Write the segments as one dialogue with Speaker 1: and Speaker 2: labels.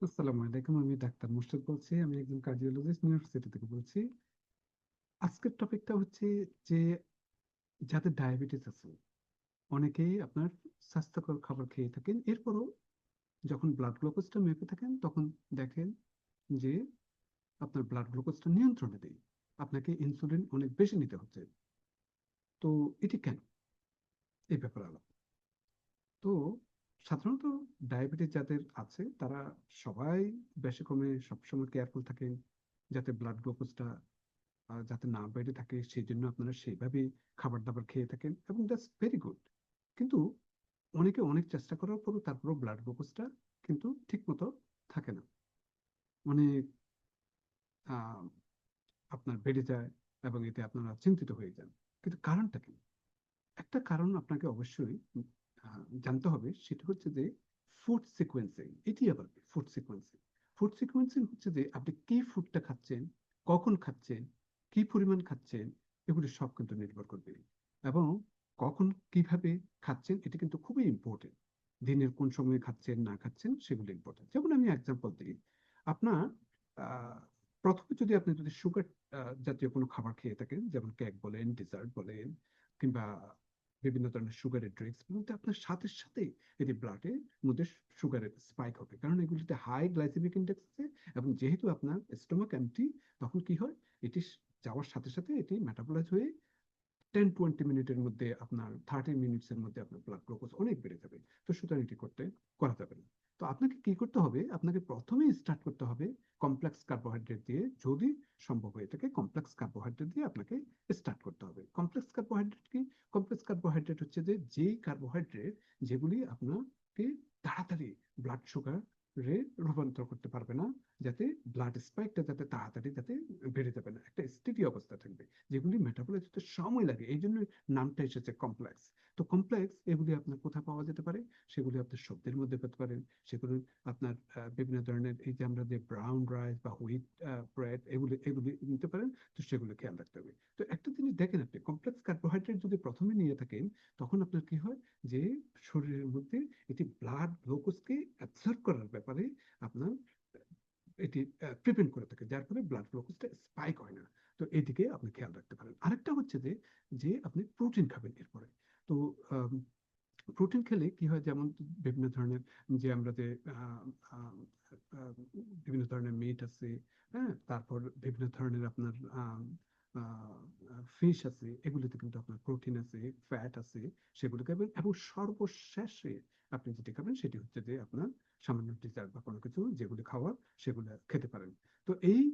Speaker 1: আসসালামু আলাইকুম। আমি ডাক্তার মুর্শিদ বলছি। আমি একজন কার্ডিওলজিস্ট নিউ ইয়র্ক সিটি থেকে বলছি। আজকের টপিকটা হচ্ছে যে যাদের ডায়াবেটিস আছে, অনেকেই আপনার স্বাস্থ্যকর খাবার খেয়ে থাকেন। এরপরও যখন ব্লাড গ্লুকোজটা মেপে থাকেন তখন দেখেন যে আপনার ব্লাড গ্লুকোজটা নিয়ন্ত্রণে নেই। আপনাকে ইনসুলিন অনেক বেশি নিতে হচ্ছে। তো এটি কেন? এই ব্যাপারে আলাপ। তো সাধারণত ডায়াবেটিস যাদের আছে তারা সবাই বেশি কমে সবসময় কেয়ারফুল থাকেন যাতে ব্লাড গ্লুকোজটা যাতে না বেড়ে থাকে, সেই জন্য আপনারা সেইভাবে খাবার দাবার খেয়ে থাকেন এবং দ্যাটস ভেরি গুড। কিন্তু অনেকে অনেক চেষ্টা করার পরও তারপরও ব্লাড গ্লুকোজটা কিন্তু ঠিক মতো থাকে না, অনেক আহ, আপনার বেড়ে যায় এবং এতে আপনারা চিন্তিত হয়ে যান। কিন্তু কারণটা কি? একটা কারণ আপনাকে অবশ্যই জানতে হবে, সেটা হচ্ছে যে ফুড সিকোয়েন্সিং। এটি আবার ফুড সিকোয়েন্সিং। ফুড সিকোয়েন্সিং হচ্ছে যে আপনি কি ফুডটা খাচ্ছেন, কখন খাচ্ছেন, কি পরিমাণ খাচ্ছেন, এগুলি সব কিন্তু নির্ভর করবে। এবং কখন কিভাবে খাচ্ছেন এটা কিন্তু খুবই ইম্পর্টেন্ট। দিনের কোন সময়ে খাচ্ছেন না খাচ্ছেন সেগুলো ইম্পর্টেন্ট। যেমন আমি এক্সাম্পল দিই। আপনার আহ, প্রথমে যদি আপনি সুগার জাতীয় কোনো খাবার খেয়ে থাকেন, যেমন কেক বলেন, ডেজার্ট বলেন, কিংবা বিভিন্ন ধরনের সুগারের ড্রিঙ্কস, মধ্যে আপনার সাথে সাথে এটি ব্লাডের মধ্যে সুগারের স্পাইক হবে, কারণ এগুলিতে হাই গ্লাইসেমিক ইন্ডেক্স আছে। এবং যেহেতু আপনার স্টোমাক এমটি, তখন কি হয়, এটি যাওয়ার সাথে সাথে এটি মেটাবলাইজ হয়ে 10-20 মিনিটের মধ্যে, আপনার 30 মিনিটসের মধ্যে আপনার ব্লাড গ্লুকোজ অনেক বেড়ে যাবে। তো সুতরাং এটি করা যাবে না। তো আপনাকে কি করতে হবে? আপনাকে প্রথমেই স্টার্ট করতে হবে কমপ্লেক্স কার্বোহাইড্রেট দিয়ে। যদি সম্ভব হয়ে থাকে কমপ্লেক্স কার্বোহাইড্রেট দিয়ে আপনাকে স্টার্ট করতে হবে। কমপ্লেক্স কার্বোহাইড্রেট কি? কমপ্লেক্স কার্বোহাইড্রেট হচ্ছে যে যেই কার্বোহাইড্রেট যেগুলি আপনাকে তাড়াতাড়ি ব্লাড সুগার রূপান্তর করতে পারবে না, যাতে ব্লাড স্পাইকটা যাতে তাড়াতাড়ি যাতে বেড়ে যাবে না, একটা স্থিতি অবস্থা থাকবে, যেগুলি মেটাবলাইজ হতে সময় লাগে। এই জন্য নামটা এসেছে কমপ্লেক্স। তো কমপ্লেক্স এগুলি আপনার কোথায় পাওয়া যেতে পারে? সেগুলি আপনার সবজির মধ্যে পেতে পারেন। সেগুলি আপনার বিভিন্ন ধরনের, এই যে আমরা যে ব্রাউন রাইস বা হুইট ব্রেড, এগুলি এগুলি নিতে পারেন। তো সেগুলো খেয়াল রাখতে হবে। তো একটা জিনিস দেখেন, আপনি কমপ্লেক্স কার্বোহাইড্রেট যদি প্রথমে নিয়ে থাকেন, তখন আপনার কি হয় যে শরীরের মধ্যে এটি ব্লাড গ্লুকোজকে অ্যাবসর্ব করার ব্যাপারে আপনার এটি প্রিভেন্ট করে থাকে, যার ফলে ব্লাড গ্লুকোজটা স্পাইক হয় না। তো এদিকে আপনি খেয়াল রাখতে পারেন। আরেকটা হচ্ছে যে যে আপনি প্রোটিন খাবেন এরপরে। তো প্রোটিন খেলে কি হয়, যেমন বিভিন্ন ধরনের, যে আমরা যে আহ, আহ, আহ, বিভিন্ন ধরনের মিট আছে, হ্যাঁ, তারপর বিভিন্ন ধরনের আপনার ফিশ আছে, এগুলিতে কিন্তু আপনার প্রোটিন আছে, ফ্যাট আছে, সেগুলো খাবেন। এবং সর্বশেষে আপনি যেটি খাবেন সেটি হচ্ছে যে আপনার সামান্য ডিজার্ট বা কোনো কিছু যেগুলি খাওয়ার, সেগুলো খেতে পারেন। তো এই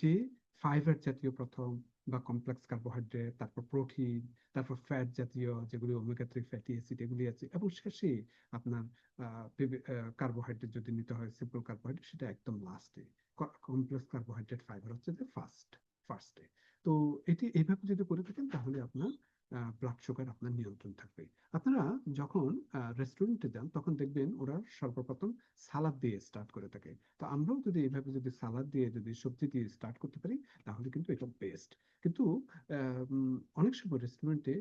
Speaker 1: যে ফাইবার জাতীয় প্রথম, বা কমপ্লেক্স কার্বোহাইড্রেট, তারপর প্রোটিন, তারপর ফ্যাট জাতীয় যেগুলি ওমেগা 3 ফ্যাটি অ্যাসিড এগুলি আছে, এবং শেষে আপনার কার্বোহাইড্রেট যদি নিতে হয়, সিম্পল কার্বোহাইড্রেট, সেটা একদম লাস্টে। কমপ্লেক্স কার্বোহাইড্রেট ফাইবার হচ্ছে যে ফার্স্টে। তো এটি এইভাবে যদি করে থাকেন তাহলে আপনার ব্লাড সুগার আপনার নিয়ন্ত্রণ থাকবে। আপনারা যখন রেস্টুরেন্টে যান তখন দেখবেন ওরা সর্বপ্রথম সালাদ দিয়ে স্টার্ট করে থাকে। তো আমরাও যদি এইভাবে যদি সালাদ দিয়ে যদি সবজি দিয়ে স্টার্ট করতে পারি, তাহলে কিন্তু এটা বেস্ট। কিন্তু অনেক সময় রেস্টুরেন্টে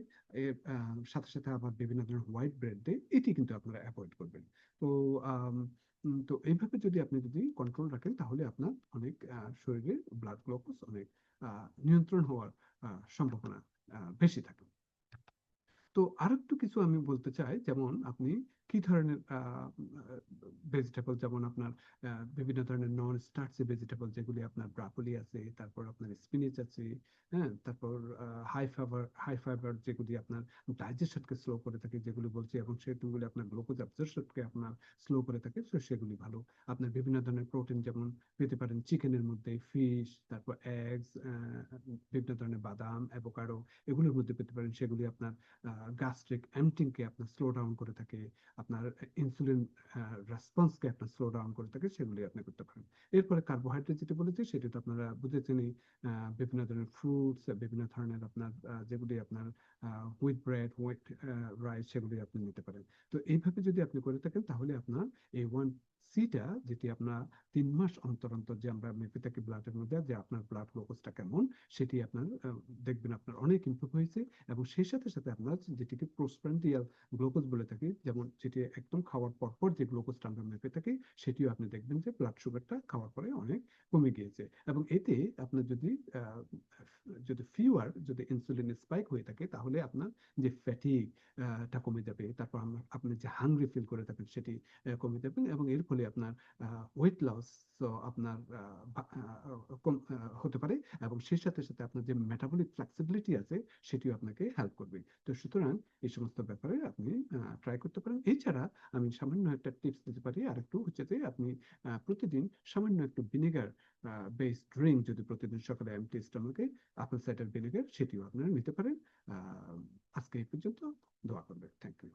Speaker 1: সাথে সাথে আবার বিভিন্ন ধরনের হোয়াইট ব্রেড দেয়, এটি কিন্তু আপনারা অ্যাভয়েড করবেন। তো তো এইভাবে যদি আপনি যদি কন্ট্রোল রাখেন, তাহলে আপনার অনেক শরীরে ব্লাড গ্লুকোজ অনেক নিয়ন্ত্রণ হওয়ার সম্ভাবনা বেশি থাকে। তো আরেকটু কিছু আমি বলতে চাই, যেমন আপনি কি ধরনের ভেজিটেবল, যেমন আপনার বিভিন্ন ধরনের নন স্টার্চি ভেজিটেবল, যেগুলি আপনার ব্রাকোলি আছে, তারপর আপনার স্পিনিচ আছে, হ্যাঁ, তারপর হাই ফাইবার যেগুলি আপনার ডাইজেশনকে স্লো করে থাকে, যেগুলি বলছি, এবং সেগুলি আপনার গ্লুকোজ অ্যাবজর্পশনকে আপনার স্লো করে থাকে, তো সেগুলি ভালো। আপনার বিভিন্ন ধরনের প্রোটিন যেমন পেতে পারেন চিকেনের মধ্যে, ফিশ, তারপর এগস, বিভিন্ন ধরনের বাদাম, অ্যাভোকাডো, এগুলোর মধ্যে পেতে পারেন। সেগুলি আপনার গ্যাস্ট্রিক এমটিংকে আপনার স্লো ডাউন করে থাকে, আপনার ইনসুলিন রেসপন্সকে আপনার স্লো ডাউন করে থাকে, সেগুলি আপনি করতে পারেন। এরপরে কার্বোহাইড্রেট যেটা বলেছি সেটা তো আপনারা বুঝেছেনই। বিভিন্ন ধরনের ফ্রুটস, বিভিন্ন ধরনের আপনার যেগুলি আপনার হুইট ব্রেড, হুইট রাইস, সেগুলি আপনি নিতে পারেন। তো এইভাবে যদি আপনি করে থাকেন, তাহলে আপনার A1C সিটা যেটি আপনার 3 মাস অন্তর অন্তর যে আমরা মেপে থাকি ব্লাডের মধ্যে যে আপনার ব্লাড গ্লুকোজটা কেমন, সেটি আপনার দেখবেন আপনার অনেক ইমপ্রুভ হয়েছে। এবং সেই সাথে সাথে আপনার যেটিকে পোস্টপ্রান্ডিয়াল গ্লুকোজ বলে থাকি, যেমন যেটি একদম খাওয়ার পর পর যে গ্লুকোজটা আমরা মেপে থাকি, সেটিও আপনি দেখবেন যে ব্লাড সুগারটা খাওয়ার পরে অনেক কমে গিয়েছে। এবং এতে আপনার যদি ফিউয়ার যদি ইনসুলিন স্পাইক হয়ে থাকে, তাহলে আপনার যে ফ্যাটিক টা কমে যাবে। তারপর আপনি যে হাংরি ফিল করে থাকেন সেটি কমে যাবে, এবং এর ফলে আপনার ওয়েট লস আপনার হতে পারে। এবং সেই সাথে সাথে আপনার যে মেটাবলিক ফ্লেক্সিবিলিটি আছে, সেটিও আপনাকে হেল্প করবে। তো সুতরাং এই সমস্ত ব্যাপারে আপনি ট্রাই করতে পারেন। এছাড়া আমি সামান্য একটা টিপস দিতে পারি, আর একটু হচ্ছে যে আপনি প্রতিদিন সামান্য একটু ভিনেগার বেসড ড্রিঙ্ক যদি প্রতিদিন সকালে এমটি স্টমাকে, আপেল সাইডার ভিনেগার, সেটিও আপনারা নিতে পারেন। আজকে এই পর্যন্ত। দোয়া করবেন। Thank you.